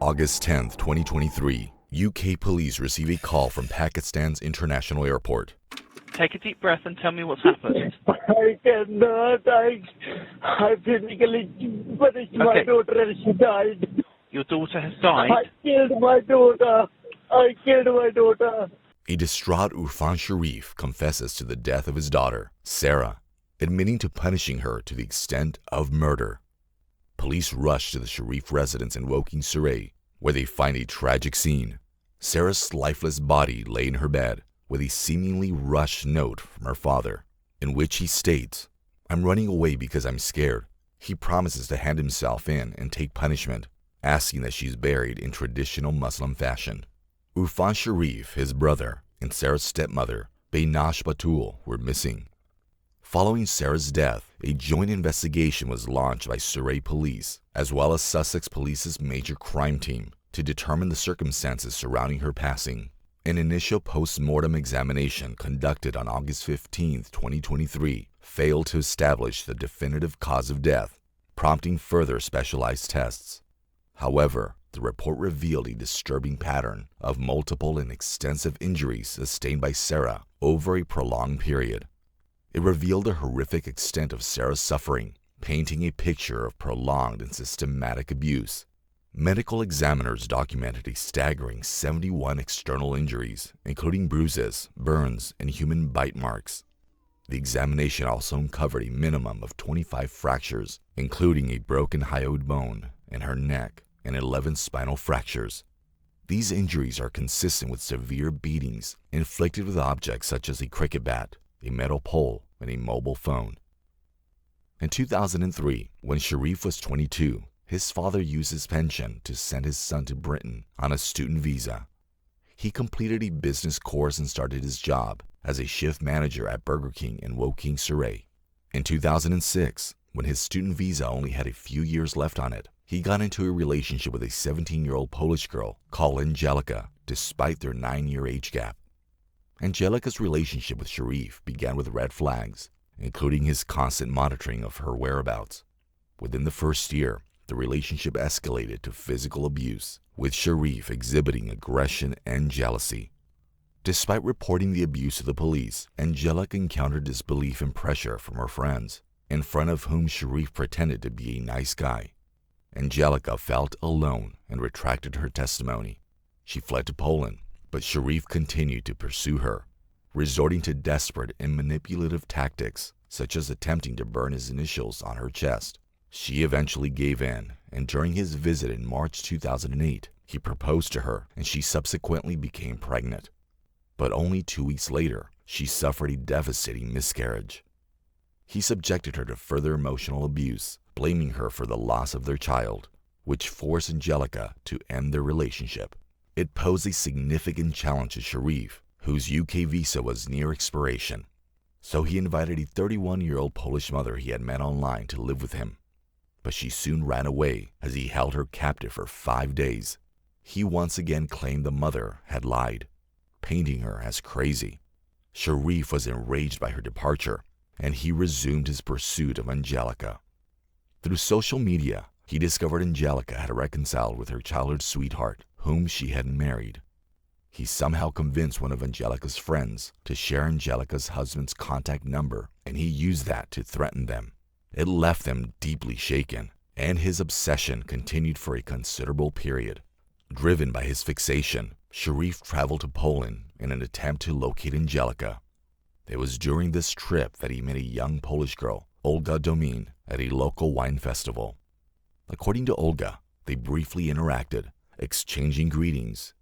August 10, 2023, UK police receive a call from Pakistan's international airport. Take a deep breath and tell me what's happened. I cannot. I physically punished my daughter and she died. Your daughter has died? I killed my daughter. A distraught Sara Sharif confesses to the death of his daughter, Sara, admitting to punishing her to the extent of murder. Police rush to the Sharif residence in Woking, Surrey, where they find a tragic scene. Sara's lifeless body lay in her bed with a seemingly rushed note from her father, in which he states, "I'm running away because I'm scared." He promises to hand himself in and take punishment, asking that she's buried in traditional Muslim fashion. Sara Sharif, his brother, and Sara's stepmother, Bainash Batul, were missing. Following Sara's death, a joint investigation was launched by Surrey Police, as well as Sussex Police's major crime team, to determine the circumstances surrounding her passing. An initial post-mortem examination conducted on August 15, 2023, failed to establish the definitive cause of death, prompting further specialized tests. However, the report revealed a disturbing pattern of multiple and extensive injuries sustained by Sara over a prolonged period. It revealed the horrific extent of Sara's suffering, painting a picture of prolonged and systematic abuse. Medical examiners documented a staggering 71 external injuries, including bruises, burns, and human bite marks. The examination also uncovered a minimum of 25 fractures, including a broken hyoid bone in her neck and 11 spinal fractures. These injuries are consistent with severe beatings inflicted with objects such as a cricket bat, a metal pole, and a mobile phone. In 2003, when Sharif was 22, his father used his pension to send his son to Britain on a student visa. He completed a business course and started his job as a shift manager at Burger King in Woking, Surrey. In 2006, when his student visa only had a few years left on it, he got into a relationship with a 17-year-old Polish girl called Angelica, despite their 9-year age gap. Angelica's relationship with Sharif began with red flags, including his constant monitoring of her whereabouts. Within the first year, the relationship escalated to physical abuse, with Sharif exhibiting aggression and jealousy. Despite reporting the abuse to the police, Angelica encountered disbelief and pressure from her friends, in front of whom Sharif pretended to be a nice guy. Angelica felt alone and retracted her testimony. She fled to Poland, but Sharif continued to pursue her, resorting to desperate and manipulative tactics, such as attempting to burn his initials on her chest. She eventually gave in, and during his visit in March 2008, he proposed to her and she subsequently became pregnant. But only 2 weeks later, she suffered a devastating miscarriage. He subjected her to further emotional abuse, blaming her for the loss of their child, which forced Angelica to end their relationship. It posed a significant challenge to Sharif, whose UK visa was near expiration. So he invited a 31-year-old Polish mother he had met online to live with him. But she soon ran away as he held her captive for 5 days. He once again claimed the mother had lied, painting her as crazy. Sharif was enraged by her departure, and he resumed his pursuit of Angelica. Through social media, he discovered Angelica had reconciled with her childhood sweetheart, whom she had married. He somehow convinced one of Angelica's friends to share Angelica's husband's contact number, and he used that to threaten them. It left them deeply shaken, and his obsession continued for a considerable period. Driven by his fixation, Sharif traveled to Poland in an attempt to locate Angelica. It was during this trip that he met a young Polish girl, Olga Domin, at a local wine festival. According to Olga, they briefly interacted, exchanging greetings.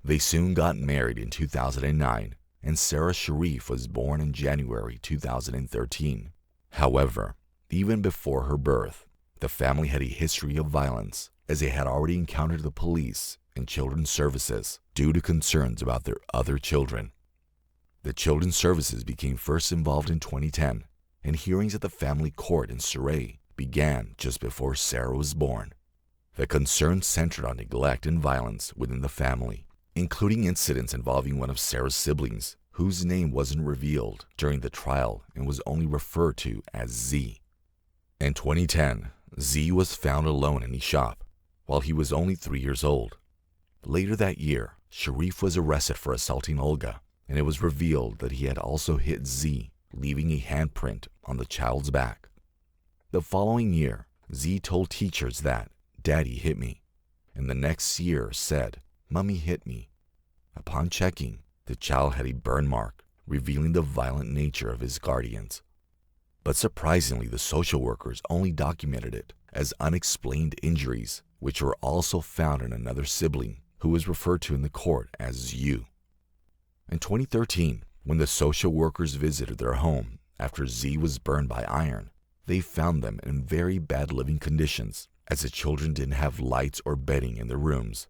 They soon got married in 2009, and Sara Sharif was born in January 2013. However, even before her birth, the family had a history of violence, as they had already encountered the police and children's services due to concerns about their other children. The children's services became first involved in 2010, and hearings at the family court in Surrey began just before Sara was born. The concerns centered on neglect and violence within the family, including incidents involving one of Sara's siblings, whose name wasn't revealed during the trial and was only referred to as Z. In 2010, Z was found alone in a shop. while he was only 3 years old. Later that year, Sharif was arrested for assaulting Olga, and it was revealed that he had also hit Z, leaving a handprint on the child's back. The following year, Z told teachers that, "Daddy hit me," and the next year said, "Mummy hit me." Upon checking, the child had a burn mark, revealing the violent nature of his guardians. But surprisingly, the social workers only documented it as unexplained injuries, which were also found in another sibling who was referred to in the court as U. In 2013, when the social workers visited their home after Z was burned by iron, they found them in very bad living conditions, as the children didn't have lights or bedding in their rooms.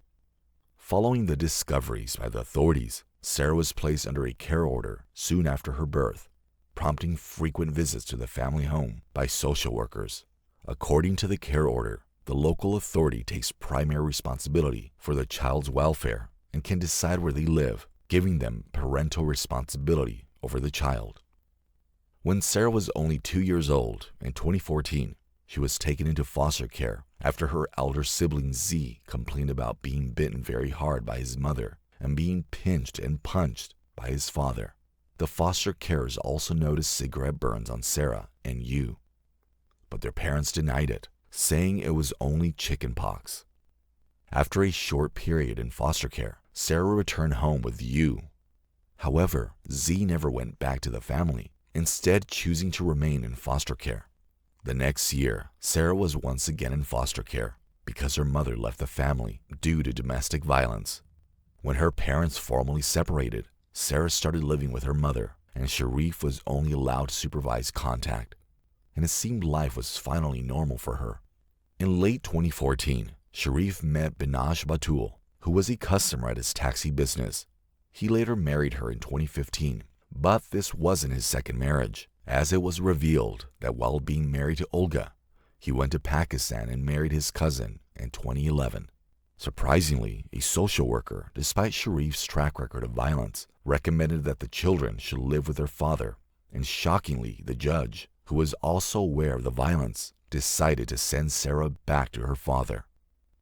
Following the discoveries by the authorities, Sara was placed under a care order soon after her birth, prompting frequent visits to the family home by social workers. According to the care order, the local authority takes primary responsibility for the child's welfare and can decide where they live, giving them parental responsibility over the child. When Sara was only 2 years old, in 2014, she was taken into foster care after her elder sibling Z complained about being bitten very hard by his mother and being pinched and punched by his father. The foster carers also noticed cigarette burns on Sara and U, but their parents denied it, saying it was only chickenpox. After a short period in foster care, Sara returned home with U. However, Z never went back to the family, instead choosing to remain in foster care. The next year, Sara was once again in foster care because her mother left the family due to domestic violence. When her parents formally separated, Sara started living with her mother, and Sharif was only allowed to supervise contact, and it seemed life was finally normal for her. In late 2014, Sharif met Binaj Batul, who was a customer at his taxi business. He later married her in 2015, but this wasn't his second marriage, as it was revealed that while being married to Olga, he went to Pakistan and married his cousin in 2011. Surprisingly, a social worker, despite Sharif's track record of violence, recommended that the children should live with their father, and shockingly, the judge, who was also aware of the violence, decided to send Sara back to her father.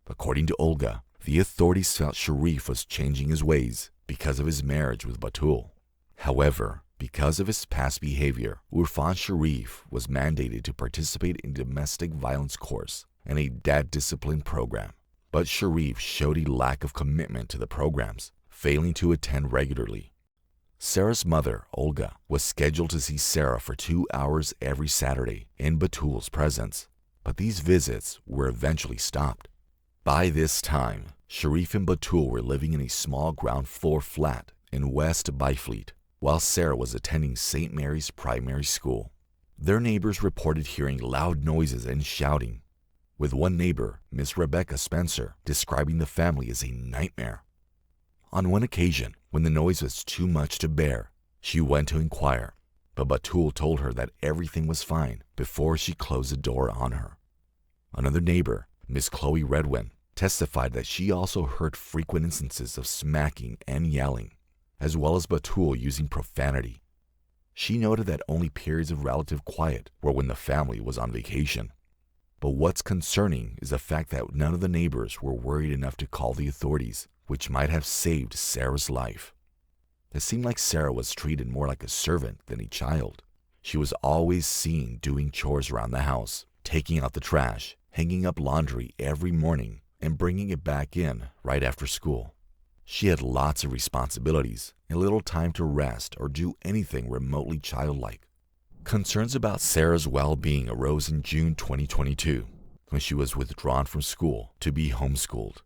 According to Olga, the authorities felt Sharif was changing his ways because of his marriage with Batul. However, because of his past behavior, Urfan Sharif was mandated to participate in a domestic violence course and a dad discipline program. But Sharif showed a lack of commitment to the programs, failing to attend regularly. Sara's mother, Olga, was scheduled to see Sara for 2 hours every Saturday in Batul's presence, but these visits were eventually stopped. By this time, Sharif and Batul were living in a small ground floor flat in West Byfleet, while Sara was attending St. Mary's Primary School. Their neighbors reported hearing loud noises and shouting, with one neighbor, Miss Rebecca Spencer, describing the family as a nightmare. On one occasion, when the noise was too much to bear, she went to inquire, but Batul told her that everything was fine before she closed the door on her. Another neighbor, Miss Chloe Redwin, testified that she also heard frequent instances of smacking and yelling, as well as Batul using profanity. She noted that only periods of relative quiet were when the family was on vacation. But what's concerning is the fact that none of the neighbors were worried enough to call the authorities, which might have saved Sara's life. It seemed like Sara was treated more like a servant than a child. She was always seen doing chores around the house, taking out the trash, hanging up laundry every morning, and bringing it back in right after school. She had lots of responsibilities and little time to rest or do anything remotely childlike. Concerns about Sara's well-being arose in June 2022, when she was withdrawn from school to be homeschooled.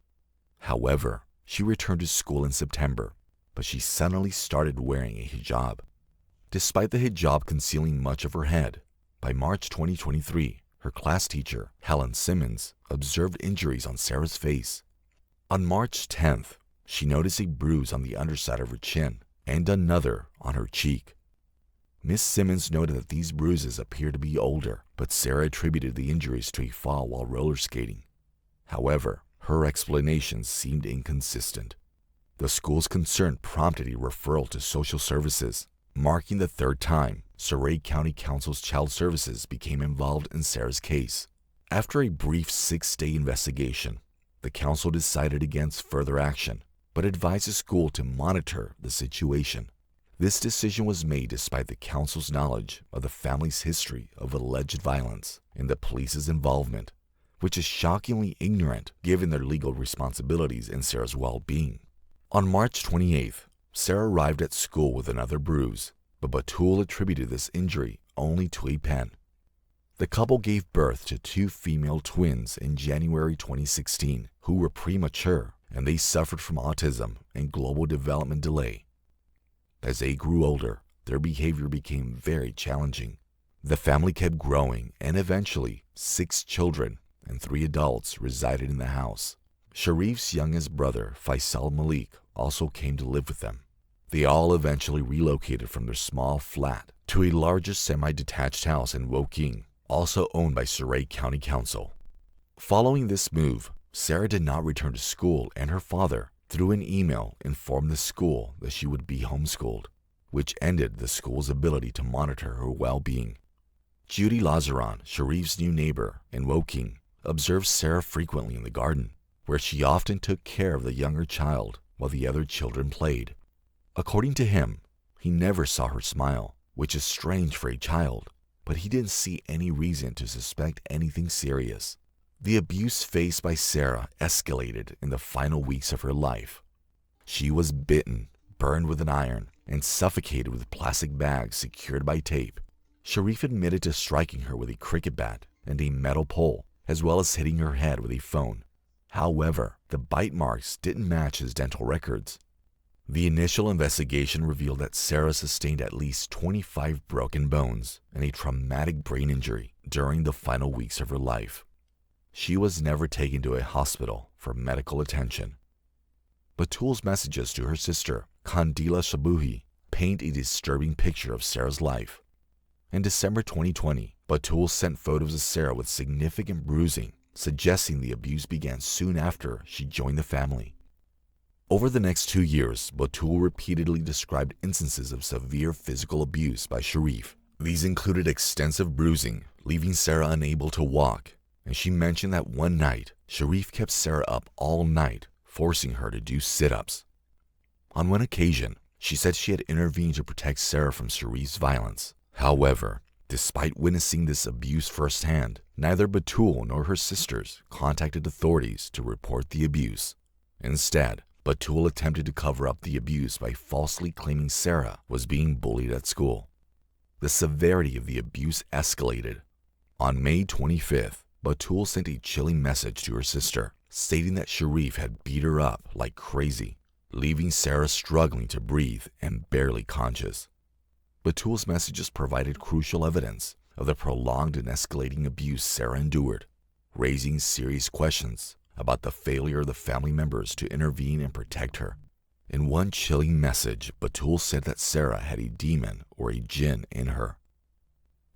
However, she returned to school in September, but she suddenly started wearing a hijab. Despite the hijab concealing much of her head, by March 2023, her class teacher, Helen Simmons, observed injuries on Sara's face. On March 10th, she noticed a bruise on the underside of her chin and another on her cheek. Miss Simmons noted that these bruises appeared to be older, but Sara attributed the injuries to a fall while roller skating. However, her explanations seemed inconsistent. The school's concern prompted a referral to social services, marking the third time Surrey County Council's Child Services became involved in Sara's case. After a brief 6-day investigation, the council decided against further action, but advised the school to monitor the situation. This decision was made despite the council's knowledge of the family's history of alleged violence and the police's involvement, which is shockingly ignorant given their legal responsibilities in Sara's well-being. On March 28th, Sara arrived at school with another bruise, but Batul attributed this injury only to a pen. The couple gave birth to 2 female twins in January 2016 who were premature, and they suffered from autism and global development delay. As they grew older, their behavior became very challenging. The family kept growing, and eventually 6 children and 3 adults resided in the house. Sharif's youngest brother, Faisal Malik, also came to live with them. They all eventually relocated from their small flat to a larger semi-detached house in Woking, also owned by Surrey County Council. Following this move, Sara did not return to school, and her father, through an email, informed the school that she would be homeschooled, which ended the school's ability to monitor her well-being. Judy Lazaran, Sharif's new neighbor in Woking, observed Sara frequently in the garden, where she often took care of the younger child while the other children played. According to him, he never saw her smile, which is strange for a child, but he didn't see any reason to suspect anything serious. The abuse faced by Sara escalated in the final weeks of her life. She was bitten, burned with an iron, and suffocated with plastic bags secured by tape. Sharif admitted to striking her with a cricket bat and a metal pole, as well as hitting her head with a phone. However, the bite marks didn't match his dental records. The initial investigation revealed that Sara sustained at least 25 broken bones and a traumatic brain injury during the final weeks of her life. She was never taken to a hospital for medical attention. Batul's messages to her sister, Kandila Shabuhi, paint a disturbing picture of Sara's life. In December 2020, Batul sent photos of Sara with significant bruising, suggesting the abuse began soon after she joined the family. Over the next 2 years, Batul repeatedly described instances of severe physical abuse by Sharif. These included extensive bruising, leaving Sara unable to walk, and she mentioned that one night, Sharif kept Sara up all night, forcing her to do sit-ups. On one occasion, she said she had intervened to protect Sara from Sharif's violence. However, despite witnessing this abuse firsthand, neither Batul nor her sisters contacted authorities to report the abuse. Instead, Batul attempted to cover up the abuse by falsely claiming Sara was being bullied at school. The severity of the abuse escalated. On May 25th, Batul sent a chilling message to her sister, stating that Sharif had beat her up like crazy, leaving Sara struggling to breathe and barely conscious. Batul's messages provided crucial evidence of the prolonged and escalating abuse Sara endured, raising serious questions about the failure of the family members to intervene and protect her. In one chilling message, Batul said that Sara had a demon or a jinn in her.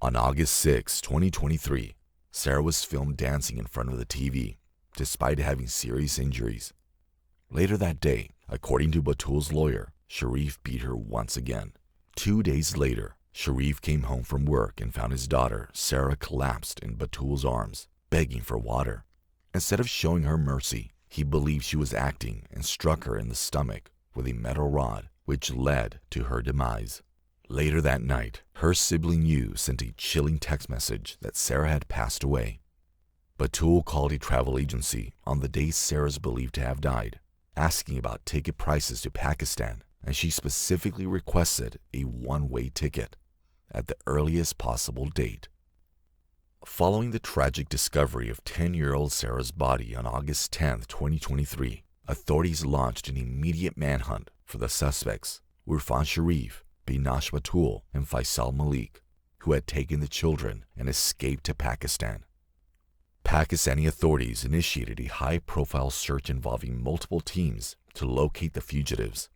On August 6, 2023, Sara was filmed dancing in front of the TV, despite having serious injuries. Later that day, according to Batul's lawyer, Sharif beat her once again. 2 days later, Sharif came home from work and found his daughter, Sara, collapsed in Batul's arms, begging for water. Instead of showing her mercy, he believed she was acting and struck her in the stomach with a metal rod, which led to her demise. Later that night, her sibling Yu sent a chilling text message that Sara had passed away. Batul called a travel agency on the day Sara is believed to have died, asking about ticket prices to Pakistan, and she specifically requested a one-way ticket at the earliest possible date. Following the tragic discovery of 10-year-old Sara's body on August 10, 2023, authorities launched an immediate manhunt for the suspects, Irfan Sharif, Binash Batul, and Faisal Malik, who had taken the children and escaped to Pakistan. Pakistani authorities initiated a high-profile search involving multiple teams to locate the fugitives.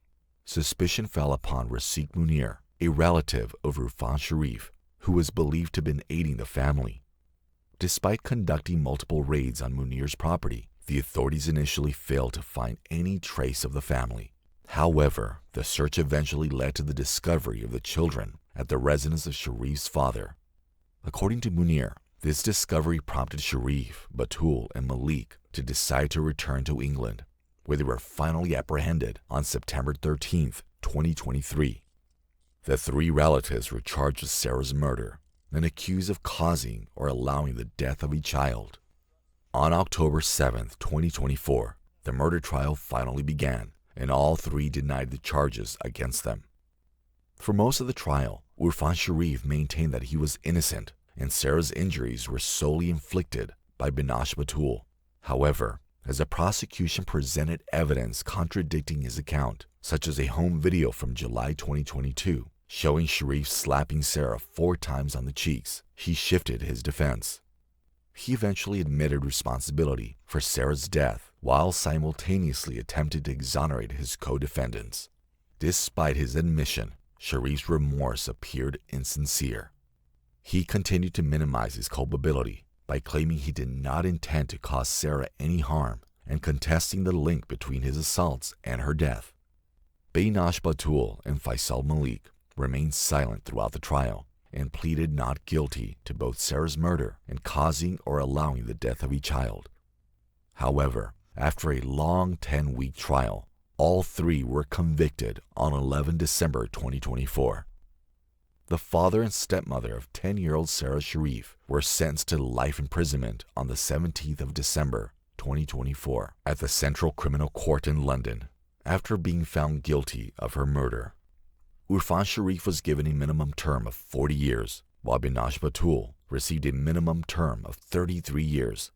Suspicion fell upon Rasik Munir, a relative of Irfan Sharif, who was believed to have been aiding the family. Despite conducting multiple raids on Munir's property, the authorities initially failed to find any trace of the family. However, the search eventually led to the discovery of the children at the residence of Sharif's father. According to Munir, this discovery prompted Sharif, Batul, and Malik to decide to return to England, where they were finally apprehended on September 13, 2023. The three relatives were charged with Sara's murder and accused of causing or allowing the death of a child. On October 7, 2024, the murder trial finally began, and all three denied the charges against them. For most of the trial, Irfan Sharif maintained that he was innocent and Sara's injuries were solely inflicted by Binosh Batul. However, as the prosecution presented evidence contradicting his account, such as a home video from July 2022 showing Sharif slapping Sara 4 times on the cheeks, he shifted his defense. He eventually admitted responsibility for Sara's death while simultaneously attempted to exonerate his co-defendants. Despite his admission, Sharif's remorse appeared insincere. He continued to minimize his culpability by claiming he did not intend to cause Sara any harm and contesting the link between his assaults and her death. Binosh Batul and Faisal Malik remained silent throughout the trial and pleaded not guilty to both Sara's murder and causing or allowing the death of a child. However, after a long 10-week trial, all three were convicted on 11 December 2024. The father and stepmother of 10-year-old Sara Sharif were sentenced to life imprisonment on the 17th of December 2024 at the Central Criminal Court in London after being found guilty of her murder. Irfan Sharif was given a minimum term of 40 years, while Binosh Batul received a minimum term of 33 years.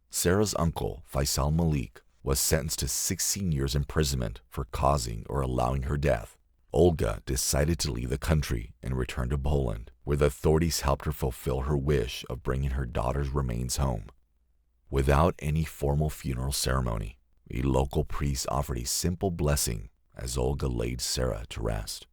Sara's uncle, Faisal Malik, was sentenced to 16 years imprisonment for causing or allowing her death. Olga decided to leave the country and return to Poland, where the authorities helped her fulfill her wish of bringing her daughter's remains home. Without any formal funeral ceremony, a local priest offered a simple blessing as Olga laid Sara to rest.